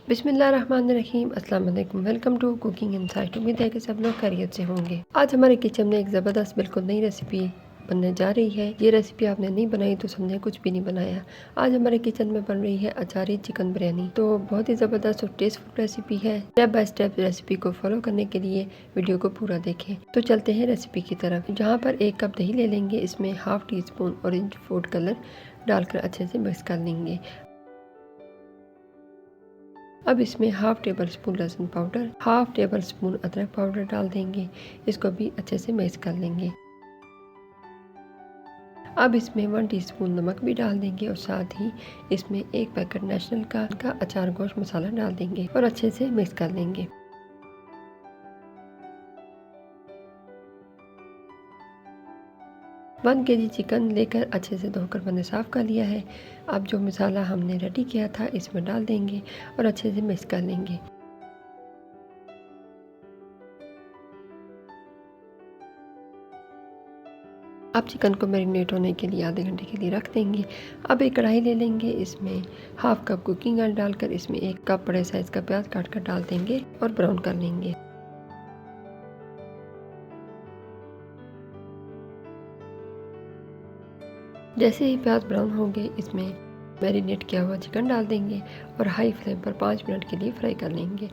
बिस्मिल्लाहिर्रहमानिर्रहीम, अस्सलाम वालेकुम। Welcome to cooking insight. उम्मीद है कि सब लोग खैरियत से होंगे। आज हमारे किचन में एक ज़बरदस्त बिल्कुल नई रेसिपी बनने जा रही है। ये रेसिपी आपने नहीं बनाई तो समझे कुछ भी नहीं बनाया। आज हमारे किचन में बन रही है अचारी चिकन बिरयानी। तो बहुत ही ज़बरदस्त और टेस्टफुल रेसिपी है। स्टेप बाय स्टेप रेसिपी को फॉलो करने के लिए वीडियो को पूरा देखें। तो चलते हैं रेसिपी की तरफ। जहाँ पर 1 कप दही ले लेंगे, इसमें half tea spoon orange food colour डालकर अच्छे से मिक्स कर लेंगे। अब इसमें हाफ टेबल स्पून लहसुन पाउडर, हाफ टेबल स्पून अदरक पाउडर डाल देंगे। इसको भी अच्छे से मिक्स कर लेंगे। अब इसमें 1 टीस्पून नमक भी डाल देंगे और साथ ही इसमें 1 पैकेट नेशनल का अचार गोश्त मसाला डाल देंगे और अच्छे से मिक्स कर लेंगे। वन केजी चिकन लेकर अच्छे से धोकर मैंने साफ़ कर लिया है। अब जो मसाला हमने रेडी किया था इसमें डाल देंगे और अच्छे से मिक्स कर लेंगे। अब चिकन को मैरिनेट होने के लिए आधे घंटे के लिए रख देंगे। अब एक कढ़ाई ले लेंगे, इसमें हाफ कप कुकिंग ऑयल डालकर इसमें 1 कप बड़े साइज़ का प्याज काट कर डाल देंगे और ब्राउन कर लेंगे। जैसे ही प्याज ब्राउन होंगे इसमें मैरिनेट किया हुआ चिकन डाल देंगे और हाई फ्लेम पर 5 मिनट के लिए फ्राई कर लेंगे।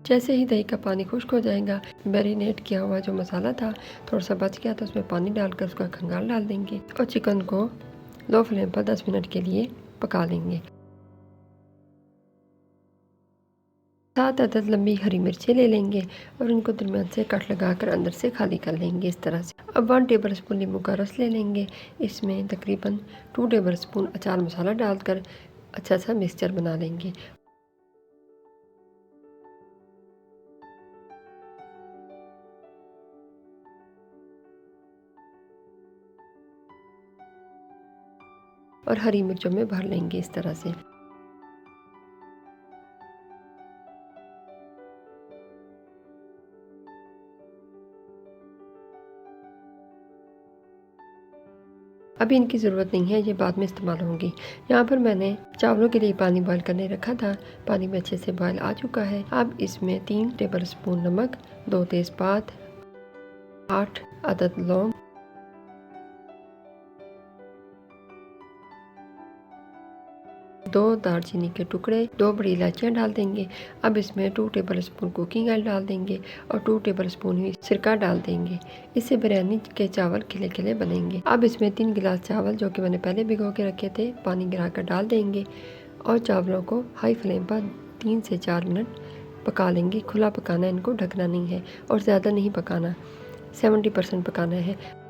जैसे ही दही का पानी खुश्क हो जाएगा, मैरिनेट किया हुआ जो मसाला था थोड़ा सा बच गया था, उसमें पानी डालकर उसका खंगाल डाल देंगे और चिकन को लो फ्लेम पर 10 मिनट के लिए पका लेंगे। 7 अदद लंबी हरी मिर्चें ले लेंगे और इनको दरमियान से कट लगाकर अंदर से खाली कर लेंगे इस तरह से। अब 1 टेबल स्पून नींबू का रस ले लेंगे, इसमें तकरीबन 2 टेबल स्पून अचार मसाला डालकर अच्छा सा मिक्सचर बना लेंगे। और हरी मिर्चों में भर लेंगे इस तरह से। अभी इनकी ज़रूरत नहीं है, ये बाद में इस्तेमाल होंगी। यहाँ पर मैंने चावलों के लिए पानी बॉईल करने रखा था। पानी में अच्छे से बॉईल आ चुका है। अब इसमें 3 टेबल स्पून नमक, 2 तेज़पात, 8 अदद लौंग, 2 दालचीनी के टुकड़े, 2 बड़ी इलायचियाँ डाल देंगे। अब इसमें 2 टेबल स्पून कुकिंग ऑयल डाल देंगे और 2 टेबल स्पून ही सिरका डाल देंगे। इससे बिरयानी के चावल खिले खिले बनेंगे। अब इसमें 3 गिलास चावल जो कि मैंने पहले भिगो के रखे थे पानी गिराकर डाल देंगे और चावलों को हाई फ्लेम पर 3 से 4 मिनट पका लेंगे। खुला पकाना, इनको ढकना नहीं है और ज़्यादा नहीं पकाना, 70% पकाना है।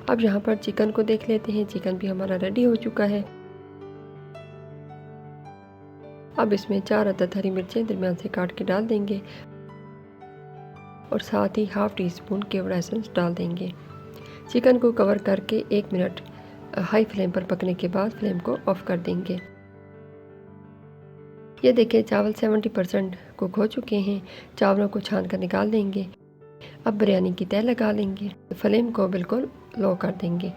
अब यहाँ पर चिकन को देख लेते हैं। चिकन भी हमारा रेडी हो चुका है। अब इसमें 4 अदद हरी मिर्चें दरमियान से काट के डाल देंगे और साथ ही हाफ टी स्पून केवड़ा एसेंस डाल देंगे। चिकन को कवर करके 1 मिनट हाई फ्लेम पर पकने के बाद फ्लेम को ऑफ कर देंगे। ये देखिए चावल 70% कुक हो चुके हैं। चावलों को छान कर निकाल देंगे। अब बिरयानी की तह लगा लेंगे। फ्लेम को बिल्कुल लो कर देंगे।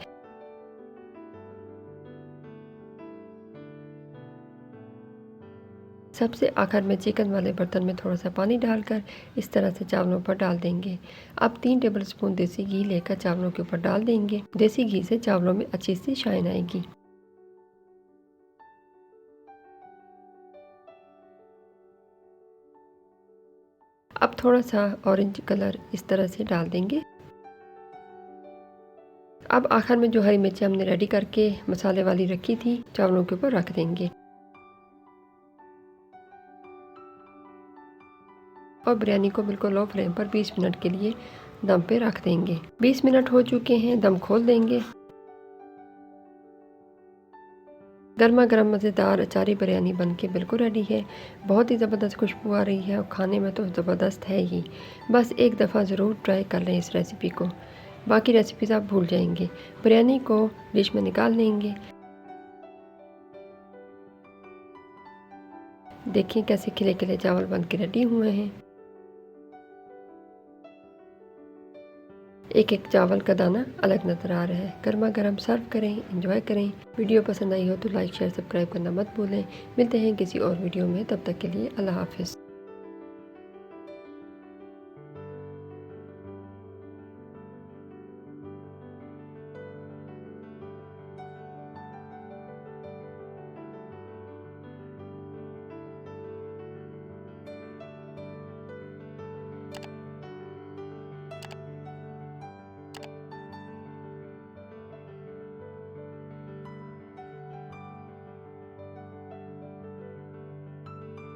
सबसे आखिर में चिकन वाले बर्तन में थोड़ा सा पानी डालकर इस तरह से चावलों पर डाल देंगे। अब 3 टेबल स्पून देसी घी लेकर चावलों के ऊपर डाल देंगे। देसी घी से चावलों में अच्छी सी शाइन आएगी। अब थोड़ा सा ऑरेंज कलर इस तरह से डाल देंगे। अब आखिर में जो हरी मिर्ची हमने रेडी करके मसाले वाली रखी थी चावलों के ऊपर रख देंगे और बिरयानी को बिल्कुल लो फ्लेम पर 20 मिनट के लिए दम पे रख देंगे। 20 मिनट हो चुके हैं, दम खोल देंगे। गर्मा गर्म मज़ेदार अचारी बिरयानी बनके बिल्कुल रेडी है। बहुत ही ज़बरदस्त खुशबू आ रही है और खाने में तो ज़बरदस्त है ही। बस एक दफ़ा ज़रूर ट्राई कर लें इस रेसिपी को। बाकी रेसिपीज़ आप भूल जाएंगे। बिरयानी को डिश में निकाल लेंगे। देखिए कैसे खिले खिले चावल बन के रेडी हुए हैं। एक एक चावल का दाना अलग नज़र आ रहा है। गर्मा गर्म सर्व करें, एंजॉय करें। वीडियो पसंद आई हो तो लाइक शेयर सब्सक्राइब करना मत भूलें। मिलते हैं किसी और वीडियो में, तब तक के लिए अल्लाह हाफिज़।